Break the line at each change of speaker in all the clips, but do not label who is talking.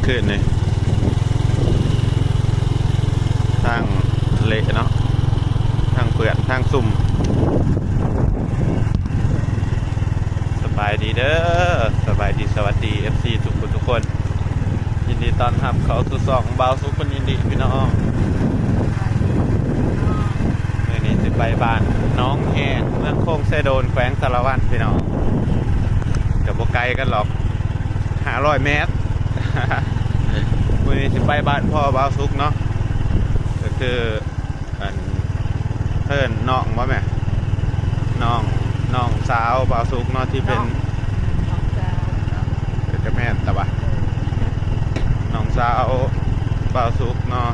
คืนนี่ทางเละเนาะทางเปื่อนทางสุ่มสบายดีเด้อสบายดีสวัสดี FC ทุกคนยินดีต้อนรับเขาสู่สองบ่าวสุขคนยินดีพี่น้องเมื่อนี้สิไปบ้านน้องแอนเมืองโคงเซโดนแขวงสารวัตรพี่น้องกับบ่ไกลกันหรอก500 เมตรวันนี้สิไปบ้านพ่อบ่าวสุขเนาะก็คือเพื่อนน้องว่าแม่น้องสาวบ่าวสุขเนาะที่เป็นจะแม่นแต่ว่าน้องสาวบ่าวสุขเนาะ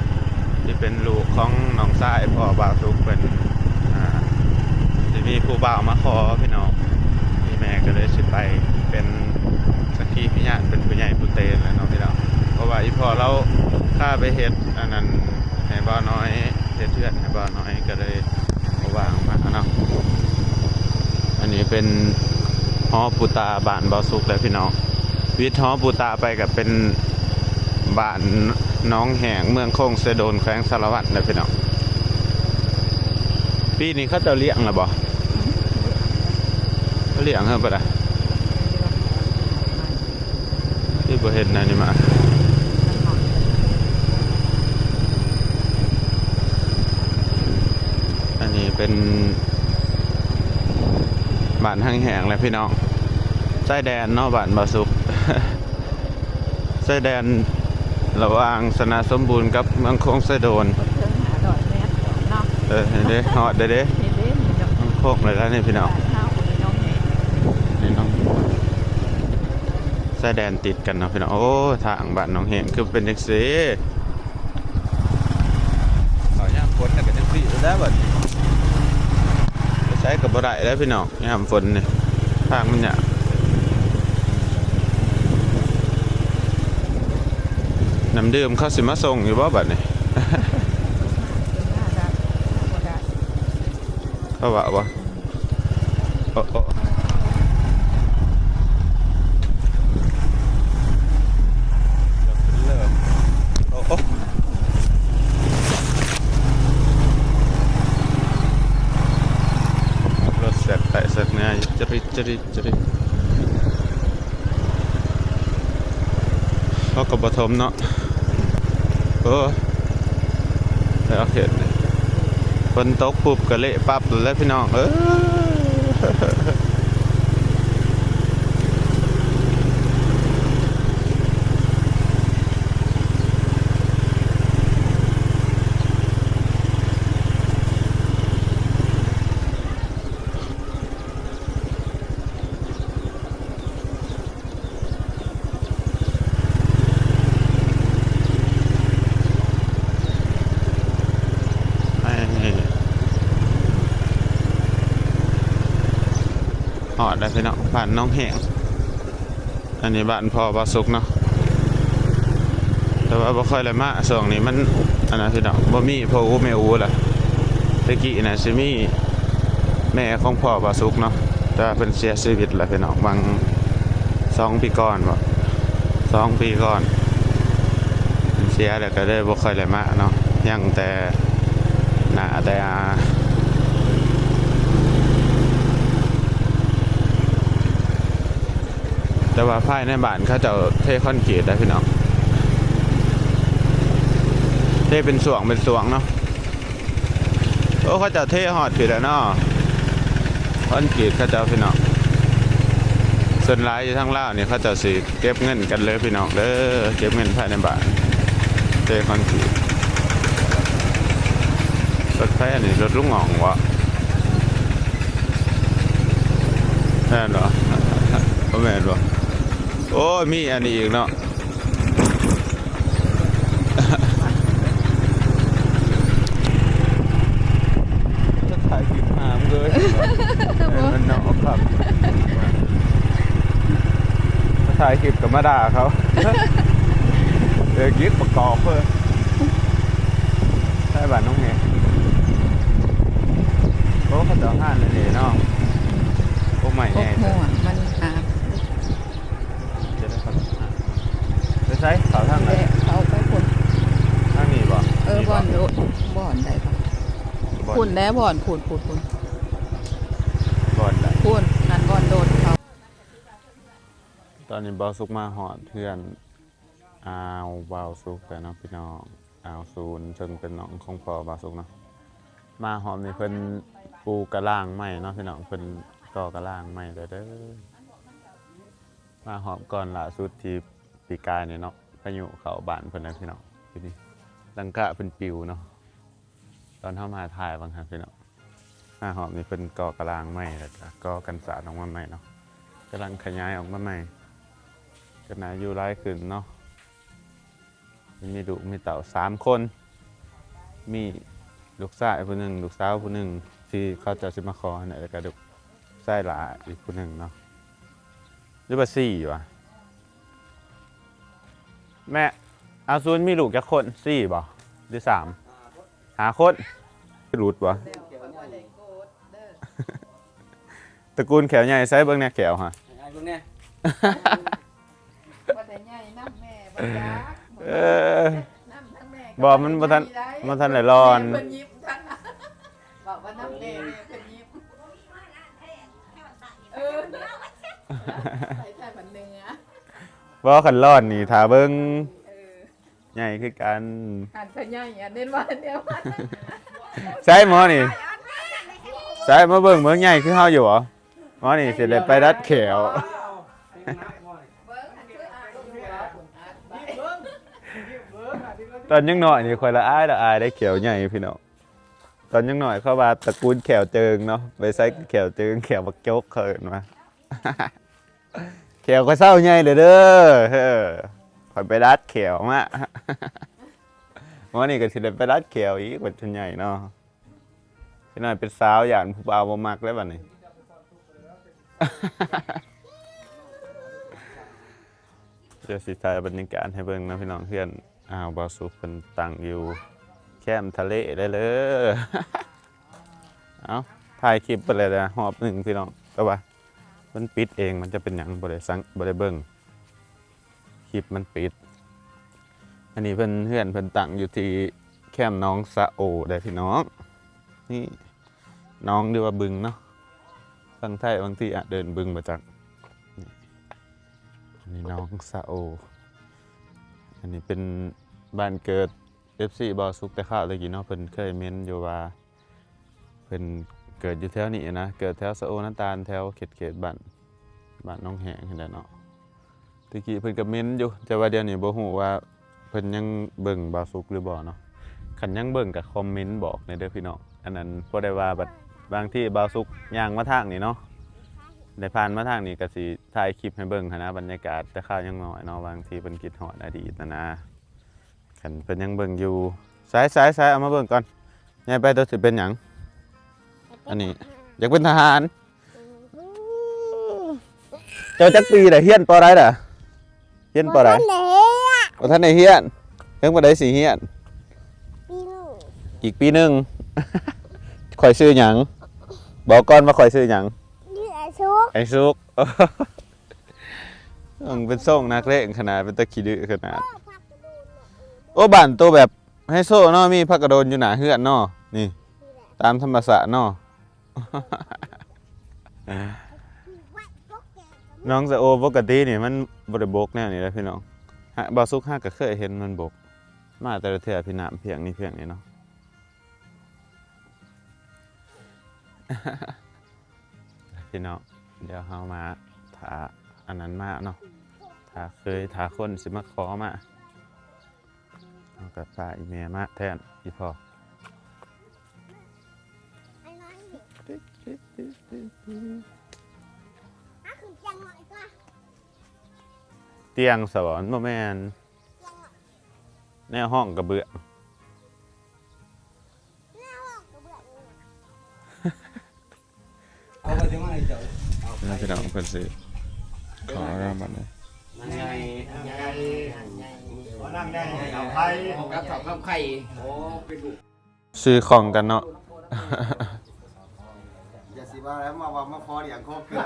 ที่เป็นลูกของน้องชายพ่อบ่าวสุขเป็นที่มีผู้บ่าวมาขอพี่น้องพี่แม่ก็เลยสิไปเป็นสักขีพยานเป็นผู้ใหญ่ผู้เตนแล้วเนาะพี่น้องเพราะว่าอีพ่อเราข้าไปเฮ็ดอันนั้นให้บ่าวน้อยเฮ็ดเทือนให้บ่าวน้อยก็เลยว่างมาเนาะอันนี้เป็นหอปูตาบ้านบ่าวสุขแล้วพี่น้องวิทย์หอปูตาไปกับเป็นบ้านน้องแหงเมืองโคงเซโดนแขวงสารวัตรเลยพี่น้องปีนี้เขาจะเลี้ยงหรือบ่เขาเลี้ยงเหรอปะล่ะที่บ่เห็นนะนี่มาอันนี้เป็นบ้านแห้งๆเลยพี่น้องชายแดนเนาะบ้านบ่าวสุขชายแดนระหว่างสนาสมบูรณ์กับเมืองโคงเซโดนเด้หอดเด้โคกเลยแล้วนี่พี่น้องนี่น้องชายแดนติดกันเนาะพี่น้องโอ้ทางบ้านน้องเฮงคือเป็นจังซี่ต่อย่ามฝนน่ะก็จังซี่แล้วบัดใช้กับบ่ได้แล้วพี่น้องย่ามฝนนี่ทางมันเนี่ยน้ำดื่มเขาสิมาส่งอยู่บ่บัดนี่ เขาว่าบ่โอ้รถแสกไต่แสกเนี่ยจริเขาก็บ่ทมเนาะแล้วเห็นฝนตกปุ๊บก็เละปั๊บเลยพี่น้องหอดได้พี่น้องบ้านน้องแหงอันนี้บ้านพ่อบ่าวสุขเนาะแต่ว่าบ่ค่อยอะไรมากส่วนนี้มันอันนั้นพี่น้องบ่มีพ่ออูแม่อูล่ะตะกี้น่ะสิมีแม่ของพ่อบ่าวสุขเนาะแต่เป็นเสียชีวิตแล้วพี่น้องบาง2 ปีก่อนบ่2 ปีก่อนเสียแล้วก็ได้บ่ค่อยอะไรมากเนาะยังแต่หน้าแต่แต่ว่าภายในบ้านเขาจะเทคอนกรีตได้พี่น้องเทเป็นส่วงเนาะโอ้เขาจะเทหอดผิดแล้วเนาะคอนกรีตเขาจะพี่น้องส่วนร้ายอยู่ทางล่างนี่เขาจะสิเก็บเงินกันเลยพี่น้องเด้อเก็บเงินภายในบ้านเทคอนกรีตรถไฟอันนี้รถลุงหง่องวะแม่นเหรอแม่นเหรอโอ้มีอันนี้อีกเนาะจะถ่ายคลิปหามเลยมันเนาะครับถ่ายคลิปกับมาด่าเขาเดี๋ยวคลิปประกอบเพื่อใช่บ้านน้องเมย์โอ้เขาจะห้านเลยเนาะโอ้ใหม่แน่มัน ไปใช้เขาทางไหน
เขาไปพุ่น
ทางนี้บ่
บ่อนโดดบ่อนได้ปะพุ่นแล้วบ่อนพุ่น
บ่อนได้
พุ่นนั่นบ่อนโดดเขา
ตอนนี้บ่าวสุกมาหอดเพื่อนอ้าวบ่าวสุกแต่น้องพี่น้องอ้าวศูนย์ซึ่งเป็นน้องของพ่อบ่าวสุกเนาะมาหอมนี่เพิ่นปูกระล่างใหม่เนาะพี่น้องเพิ่นก่อกระล่างใหม่เด้อมาหอมก่อนล่าสุดที่ปีกายนี่เนาะพายุเข้าบ้านเพิ่นนะพี่น้องพี่นี่ลังกะเพิ่นปิวเนาะตอนเฮามาถ่ายบางครั้งพี่น้องมาหอมนี่เพิ่นก่อกระล่างใหม่แล้วก็ก่อกันศาสตร์ออกมาใหม่เนาะกำลังขยายออกมาใหม่ก็น่าอยู่หลายขึ้นเนาะมีลูกมีเต่า3 คนมีลูกชายผู้หนึ่งลูกสาวผู้หนึ่งที่เขาจะสิมาขอเนี่ยแล้วก็ลูกชายหลานอีกผู้หนึ่งเนาะหรือว่า4วะแม่อาซูนมีลูกจักคน4บ่หรือ3หาคนรูดบ่ตระกูลแขวใหญ่ใช้เบิ่งแน่แขวฮะ
บ่ได้ใหญ่น้ำแม่บ่ยากน้ำทั้งแม่
บ่มันบ่ทันได้ร้อน
เพิ่นยิ้มทั้งบอกว่าน้ำแม่เพิ่นยิ้มใส่ใส่บันเนื้อ
บ่คันร้อนนี่ถ้าเบิ่งใหญ่คือกัน
หันขใหญ่อ่ะเน้นว่าเดียว
ใช่หมอนี่ใช่มาเบิ่งใหญ่คือเฮาอยู่บ่หมอนี่สิได้ไปรัดแขวตอนยังหน่อยนี่คอยละอายได้แขวใหญ่พี่น้องตอนยังหน่อยเข้ามาตระกูลแขวเจิงเนาะไปใส่แขวเจิงแขวบักโจ๊กเขินมาแขวก็เศร้าใหญ่เด้อคอยไปรัดแขวมาหมอนี่ก็สิได้ไปรัดแขวอีกบัดใหญ่เนาะพี่น้อยเป็นสาวหยานผู้บ่าวบ่มักแล้วบัดนี้เดี๋ยวสิถ่ายบรรยากาศให้เบิ่งนะพี่น้องเพื่อนบ่าวสุกเป็นตั้งอยู่แคมป์ทะเลได้เลยเอาถ่ายคลิปไปเลยนะหอบหนึ่งพี่น้องก็ว่ามันปิดเองมันจะเป็นหยังบ่ได้เบิ่งคลิปมันปิดอันนี้เพิ่นเพื่อนเพิ่นตั้งอยู่ที่แคมป์น้องสะโอได้พี่น้องนี่น้องเรียกว่าบึงเนาะบางไทยบางที่เดินบึงมาจากอันนี้น้องสะโออันนี้เป็นบ้านเกิด FC บ่าวสุกแต่ข้าวตะกี้เนาะเพิ่นเคยเม้นอยู่ว่าเพิ่นเกิดอยู่แถวนี้นะเกิดแถวสะโอน้ำตาลแถวเขตบ้านน้องแหงนั่นแหละเนาะตะกี้เพิ่นก็เม้นอยู่แต่ว่าเดี๋ยวนี้บ่ฮู้ว่าเพิ่นยังเบิ่งบ่าวสุกหรือบ่เนาะคันยังเบิ่งก็คอมเมนต์บอกในเด้อพี่น้องอันนั้นบ่ได้ว่าบัดบางที่บ่าวสุกย่างมาทางนี้เนาะได้ผ่านมาทางนี้ก็สิถ่ายคลิปให้เบิ่งหั้นนะบรรยากาศแต่ข้าวยังน้อยเนาะบางทีเพิ่นคิดฮอดอดีตนะคันเพิ่นยังเบิ่งอยู่สายเอามาเบิ่งก่อนยายไปตัวสิเป็นหยังอันนี้อยากเป็นทหารเจ้าจักปีได้เฮียนปอใดล่ะเฮียนปอใดบ่ทันได้เฮียนเพิ่งบ่ได้สิเฮียนอีกปีนึงข่อยชื่อหยังบอกก่อนว่าข่อยชื่อหยังไอ้ซุกเป็นส่งนักเลงขนาดเป็นตะขี้ดื้อขนาดโอ้บ้านตัวแบบให้โซ่เนาะมีพักกระโดนอยู่หน้าเฮือนเนาะนี่ตามธรรมศาสตร์เนาะน้องสะโอปกตินี่มันบ่ได้บกแนวนี้แหละพี่น้องบ่าวสุกก็เคยเห็นมันบกมาแต่ละเทื่อพี่น้ำเพียงนี่เนาะพี่น้องเดี๋ยวเฮามาถาอันนั้นมาเนาะถาคนสิมาขอมาเอากับพาอีเมมาแทนอีพ่อเตียงสวรรค์บ่แม่นแนวห้องกระเบื้องน่าจะเอาเพิ่นสิขอเราบัดนี้ซื้อของกันเนาะ
อย่าสิว่าแล้วมาพอเดี๋ยวโคเกลือ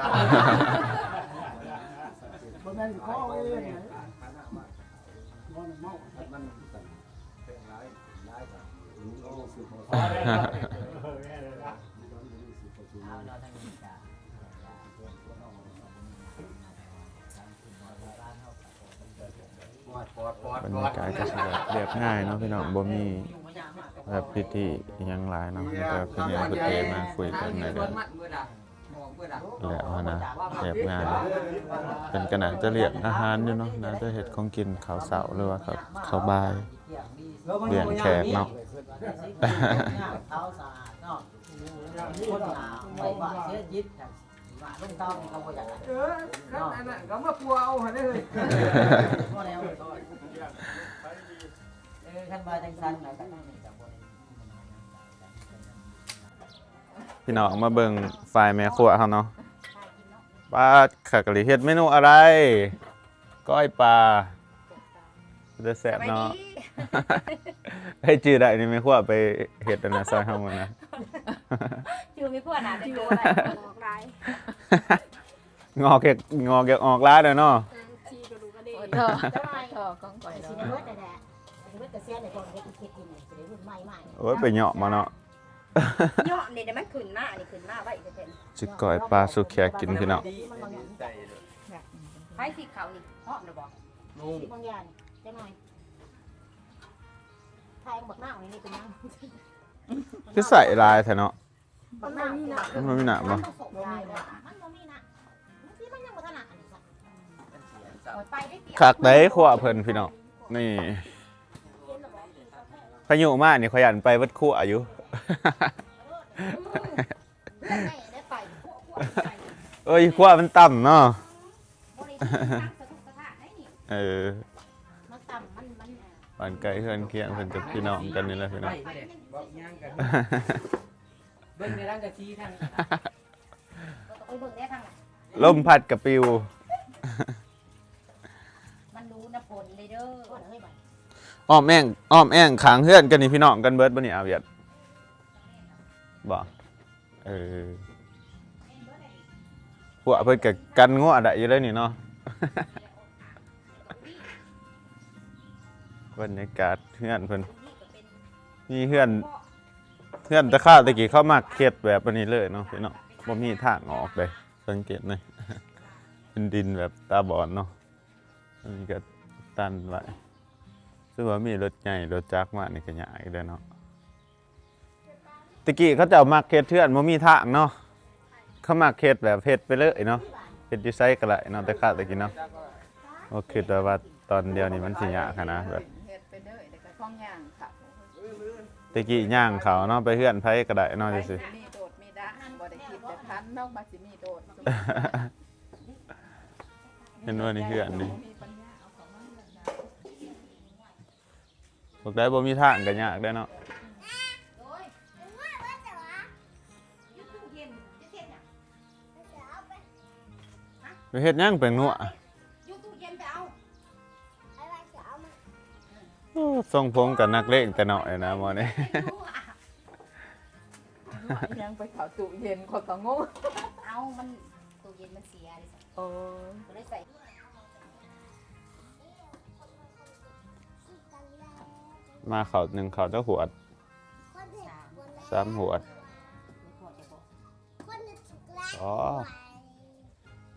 สุดของ
เอาเราทางนี้จ้ะ
บรรยากาศก็สิแบบเรียบง่ายเนาะพี่น้องบ่มีแบบพิธีอิหยังหลายเนาะแต่เพิ่นยังเพิ่นเอมาคุยกันในกันแล้วนะเรียบง่ายเป็นก็น่าจะเรียกอาหารอยู่เนาะน่าจะเฮ็ดของกินข้าวเช้าหรือว่าข้าวบ่ายเลี้ยงแขกเนาะ
เขาสะอาดเนาะคนหนาไม่ว่าเสียยิดว่าลุงเต้านี่เขาบ่อยากได้
อันนั้นก็มาปัวเอาหั่นเด้อ
พอแล้วคันว่าจังซั่นแล้วก็นี่ก็บ่ได้
พี่น้องมาเบิ่งฝ่ายแม่ครัวเฮาเนาะปลาขักกะหรี่เฮ็ดเมนูอะไร ก้อยปลาจะแซ่บเนาะ ให้จื้อได้นี่แม่ครัวไปเฮ็ดอันนั้นซอยเฮาหมดนะ
ชื่อไม่พวดนะจะโดนอะไรออกลาย
งอแกออกร้านเนาะ
ชีก็รู้ก็ดี
เธอเธอของก่อย
สิ
เนาะ
เบิดนั่นแหละสิเบิดกระเซียนในคนเฮ็ดกินสิได้รุ่นใหม่มาก
โอ้ยไปเหยาะมาเนาะ
เนาะเนี่ยเดี๋ยวมันขึ้นมาอันนี้ขึ้นมาไว้จะเป็น
สิก้อยปลาสุกแขกกินพี่น้อง
ไผ่สีขาวนี่หอมนะบอก
นุ่ง
สิบางอย่างจังหน่อยไทยบักหน้าของนี่เป็นยัง
คือใส่ลายแท้เนาะ
บักหน้านี่นะ
มันมีหนักบ่
มันส่งลายบ่มันบ่มีนะที่มันยังบ่ถนัดอันนี้ซะไปได้เปรียบ
คักได้ครัวเพิ่นพี่น้องนี่พายุมานี่ขยันไปวัดครัวอยู่
ได้ไปพวกไป
เอ้ยครัวมันต่ำเนาะ
บริษัทตั้งสถุสถานได้นี่ มันต่ำมัน
บ้านไกลเฮือนเคียงเพิ่นกับพี่น้องกันนี่แหละพี่น้อง
บอกย่างกันเบิ่งในร่างกะชีทาง
โอ้ยเบิ่งได้ทางไหน
ลมพัดกับปิว
มันรู้นะผลเลยเด้อเฮ้ยบ่
อ้อมแอ่งขางเฮือนกันนี่พี่น้องกันเบิดบ่นี่เอาเวียดบ่พวกเพิ่นก็กันงัวได้อยู่เลยนี่เนาะ บรรยากาศเฮือนเพิ่นมีเฮือนตะข้าวตะกี้เข้ามาเฮ็ดแบบอันนี้เลยเนาะพี่น้องบ่มีทางออกเลยสังเกตหน่อย เป็นดินแบบตาบอดเนาะอันนี้ก็ตันไว้ซึ่งว่ามีรถใหญ่รถจักรมานี่ก็ยากอีกแล้วเนาะตะกี้เขาเจ้ามักเฮ็ดเฮือนบ่มีทางเนาะเขามักเฮ็ดแบบเฮ็ดไปเลยเนาะเฮ็ดอยู่ไสก็ได้เนาะแต่ข้าวตะกี้เนาะบ่คิดว่าตอนเดียวนี่มันสิยากขนาดแบบ
เฮ็ดไปเด้อแล้วก็ท้องย่างค่ะ
ตะกี้ย่างเขาเนาะไปเฮือนไผก็ได้เนาะจังซี่
มีโดดมีดะบ่ได้คิดแต่พันนอกมาสิมีโดด
เห็นว่านี่เฮือนนี่
มีปัญญาเอาของมันเรื่องนะ
บอกได้บ่มีทางก็ยากได้เนาะ ไปเฮ็ดหยังเป็นนัว
อยู่ตู้เย็นไปเอา
โอ้ทรงผมกับนักเลงแต่น้อยนะหมอนี่
ยังไปเข้าตู้เย็นคนก็งง
เอามันตู้เย็นมันเสียเลยสิ
โอ้
ก็เลยใส่
มาเขาหนึ่งเขาจะหวด3หวดอ๋อ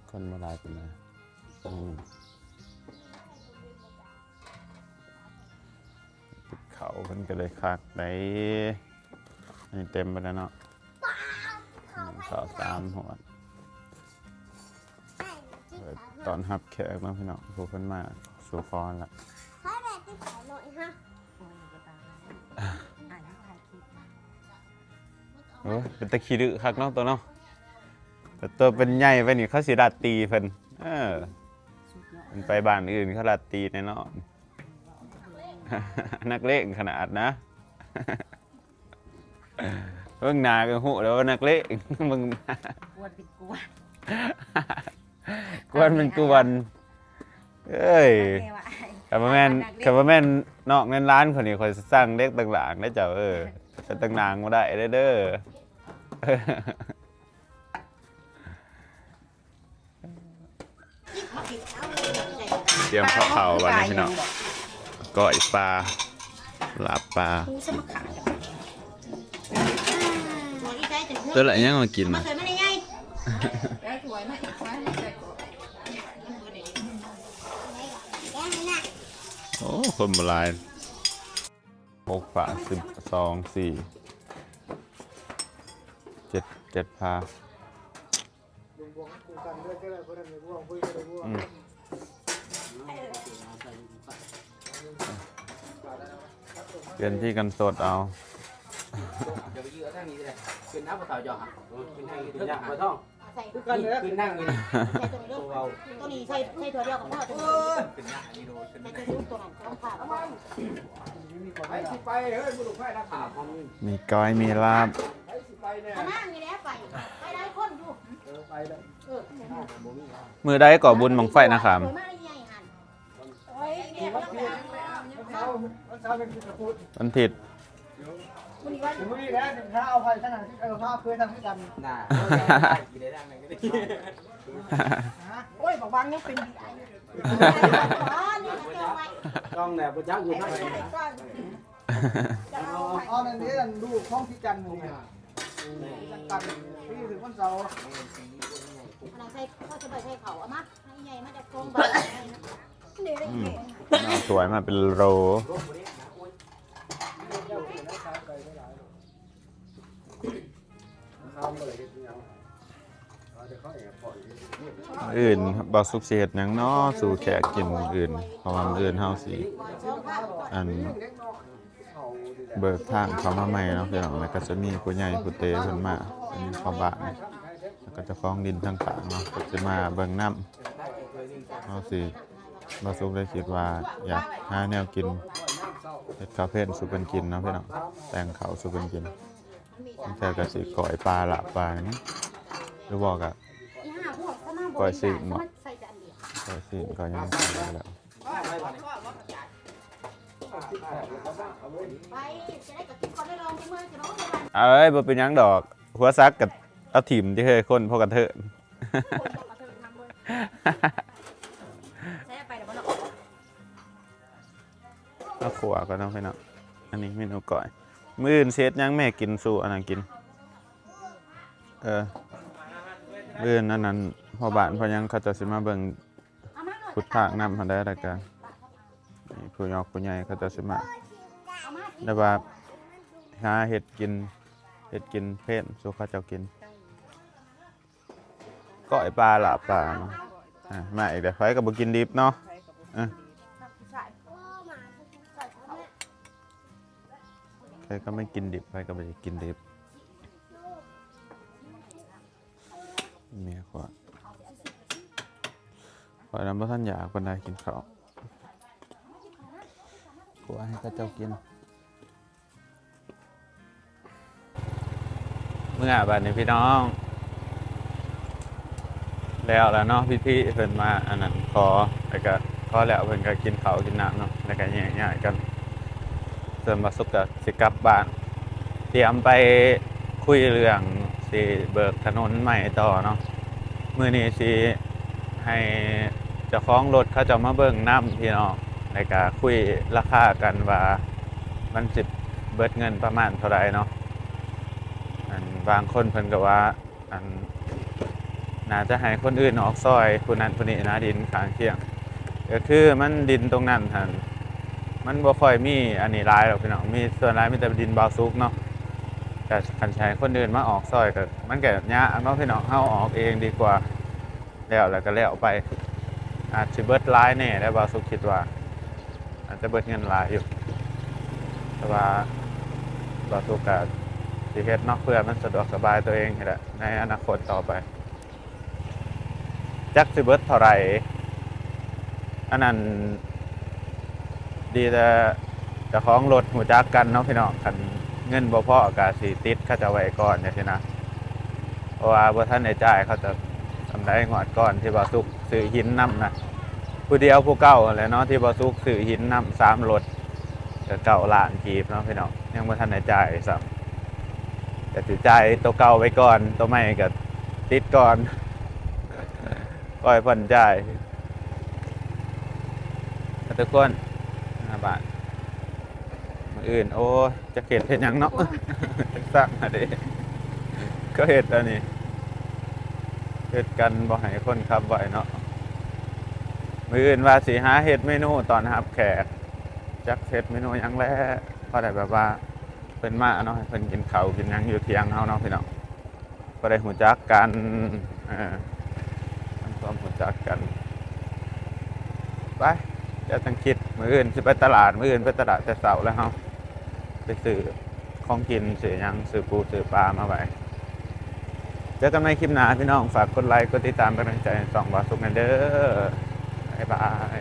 คนมาหลายเป็นไงเขาเพิ่นก็เลยคักได้อันนี้เต็มไปแล้วเนาะเขา3หวดตอนรับแขกเนาะพี่น้องผู้เพิ่นมาสู่คอนละ โอ้ยเป็นตะขี้ดื้อคักเนาะตัวเนาะแต่ตัวเป็นใหญ่ไปนี่เขาสิดัดตีเพิ่นมันไปบ้านอื่นเขาดัดตีแน่นอน นักเลงขนาดนะเบิ่งหน้าก็ฮู้แล้วว่านักเลงมึง
กวนเป็นกวน
กวนเป็นกวนเอ้ยกับแม่นนอกนั้นร้านคนนี้คอยสร้างเด็กต่างๆได้เจ้าจะต่างๆบ่ได้เด้อ เตรียมข้าวเขาวันนี้พี่น้องก้อยปลาลาบปลา
กูสมัครกัน
ตัวละยังมากิน
มา
นะ
เคยไม่ได้ไง
ได้สวยไหมไว้ให้ใส่ก่อน
โอ้คนโบราณ6 ฝา 12 4 7 พาอืมเปลี่ยนที่กันสดเอา
จะไปยืดทางนี้เลยขึ้นน้ำปลาเต่าหยอกขึ้นทางนี้ขึ้นยากปลาท่อง
ใส่
ขึ้นนั่งนี่
ใส่ตัวนี้ตัวนี้ใส่ตัวเดียวกับพ่อตัวนี้
ขึ้นยากนี่ดูขึ้น
ใส่ตัวนี้ตัวนั้นต้องผ่า
ไปสิไปเฮ้ยบุรุษไฟนักข่าว
มีก้อยมีลาบ
ไปสิไปเนี่ย
อันนั้นมีแล้วไปได้คนอยู่
ไปเลย
มือได้ก่อบุญบังไฟนะครับ
สวยมากเลยใหญ่หันโอ้ยเนี่ยไม่ต้องไปเอา
มันเช้าเป็นกระพุ้
วันผิด
คุณว่า
ถึงวันนี้แล้วถึงถ้าเอาไปขนาดที่เอาผ้าเพื่อทำให้กัน
น่ากี่ได้ดังไหนก็ได้
โอ้ยบอกวางยังเป็น
อ๋อนี่เจ้าไว้
ต้องแหนบประจักษ์อยู่ทั้ง
ก้อนจะเอาไข่
เอาในนี้ดูห้องที่จันทร์นี่กันที่ถึงวันเสาร์
ขนาดใส่พ่อจะไปใส่เขาอะมาให้ใหญ่มาจากกองใบ
นี่ได้
อืม
เก่ง
น่าสวยมาเป็นโรอื่นบอสุกเสียดหยังเนาะสู่แขกกินอื่นเพราะว่าอื่นเฮาสิอันเบิกทางเขามาใหม่เนาะพี่น้องแล้วก็จะมีผู้ใหญ่ผู้เตเพิ่นมาอันนี้เข้าบ้านแล้วก็จะคล้องดินทั้งกลางเนาะก็จะมาเบิ่งน้ำเฮาสิบอสุกได้คิดว่าอยากหาแนวกินเฮ็ดคาเฟ่สู่เพิ่นกินเนาะพี่น้องแต่งเขาวสู่เพิ่นกินแค่ก็สิก้อยปลาละปลานี่หรือบอกอะ
ก่อยสิเนาะ
ก็สิก็ยังไม่ได้แล้ว
ไปจะได้กับทุกคนได้ลองเมื่อจะน้องจะ
เอ้ยบ่เป็นหยังดอกหัวซักกับเอาถิ่มที่เคยคนพอกันเถอะ
ใช้ไปเดี๋ยวมันออก
เอาขัวก็ต้องไปเนาะอันนี้เมนูก่อยมื้ออื่นเซตยังแม่กินสู่อันนั้นกินมื้ออื่นอันนั้นพ่อบ้านพ่อยังเขาจะสิมาเบิ่งพุทธากนำหันได้แล้วก็นี่ผู้ยอกผู้ใหญ่เขาจะสิมาได้ว่าหาเฮ็ดกินเพลสู่เขาเจ้ากินก้อยปลาละปลาเนาะมาอีกเดี๋ยวไฟก็บ่กินดิบเนาะใครก็ไม่กินดิบใครก็ไม่ได้กินดิบเมียขวาขอน้ำพระท่านอยากคนใดกินข้าวกลัวให้ข้าเจ้ากินเมื่อบัดนี้พี่น้องแล้วเนาะพี่เพิ่นมาอันนั้นขอแล้วก็ขอแล้วเพิ่นก็กินข้าวกินน้ำเนาะแล้วก็แยกๆกันเสริมมาสุกกับสิกลับบ้านเตรียมไปคุยเรื่องสิเบิกถนนใหม่ต่อเนาะมื้อนี้สิให้เจ้าของรถเขาจะมาเบิ่งน้ำพี่น้องแล้วก็คุยราคากันว่ามันสิเบิดเงินประมาณเท่าไหร่เนาะอันบางคนเพิ่นก็ว่าอันน่าจะให้คนอื่นออกซอยผู้นั้นผู้นี้นะดินข้างเคียงก็คือมันดินตรงนั้นหั่นมันบ่ค่อยมีอันนี้หลายหรอกพี่น้องมีส่วนหลายมีแต่ดินบาวซุกเนาะแต่คันใช้คนอื่นมาออกซอยก็มันก็ยากเนาะพี่น้องเฮาออกเองดีกว่าแล้วก็แล้วไปอาจสิเบิดหลายแน่ได้บาวซุกคิดว่าอาจจะเบิดเงินหลายอยู่แต่ว่าบาวซุกก็สิเฮ็ดเนาะเพื่อมันสะดวกสบายตัวเองนี่แหละในอนาคตต่อไปจักสิเบิดเท่าไหร่อันนั้นดีแต่เจ้าของรถหูจักกันเนาะพี่น้องคันเงินบ่พอก็สิติดเขาจะไว้ก่อนจังซี่นะเพราะว่าบ่ทันได้จ่ายเขาจะทำได้งอดก่อนที่บ่สุกซื้อหินนำนะผู้เดียวผู้เก่าแหละเนาะที่บ่สุกซื้อหินนำ3รถก็9ล้านกีบเนาะพี่น้องยังบ่ทันได้จ่ายซ้ำก็สิจ่ายตัวเก่าไว้ก่อนตัวใหม่ก็ติดก่อนก่อยผ่อนจ่ายทุกคน5 บาทมื้ออื่นโอ้จะเก็บเฮ็ดหยังเนาะจักสั่งอะเด้ ก็เฮ็ดอันนี้เฮ็ดกันบ่ให้คนขับไหวเนาะมื้ออื่นว่าสิหาเฮ็ดเมนูตอนรับแขกจักเฮ็ดเมนูหยังแลพอได้แบบว่าเพิ่นมาเนาะให้เพิ่นกินข้าวกินหยังอยู่เที่ยงเฮาเนาะพี่น้องก็ได้รู้จักกันทำความรู้จักกันไปเดี๋ยวต้องคิดมื้ออื่นสิไปตลาดมื้ออื่นไปตลาดแต่เช้าแล้วเฮาไปซื้อของกินซื้อหยังซื้อปูซื้อปลามาไว้เจอกันในคลิปหน้าพี่น้องฝากกดไลค์กดติดตามเป็นกำลังใจให้2 บ่าวสุขกันเด้อบ๊ายบาย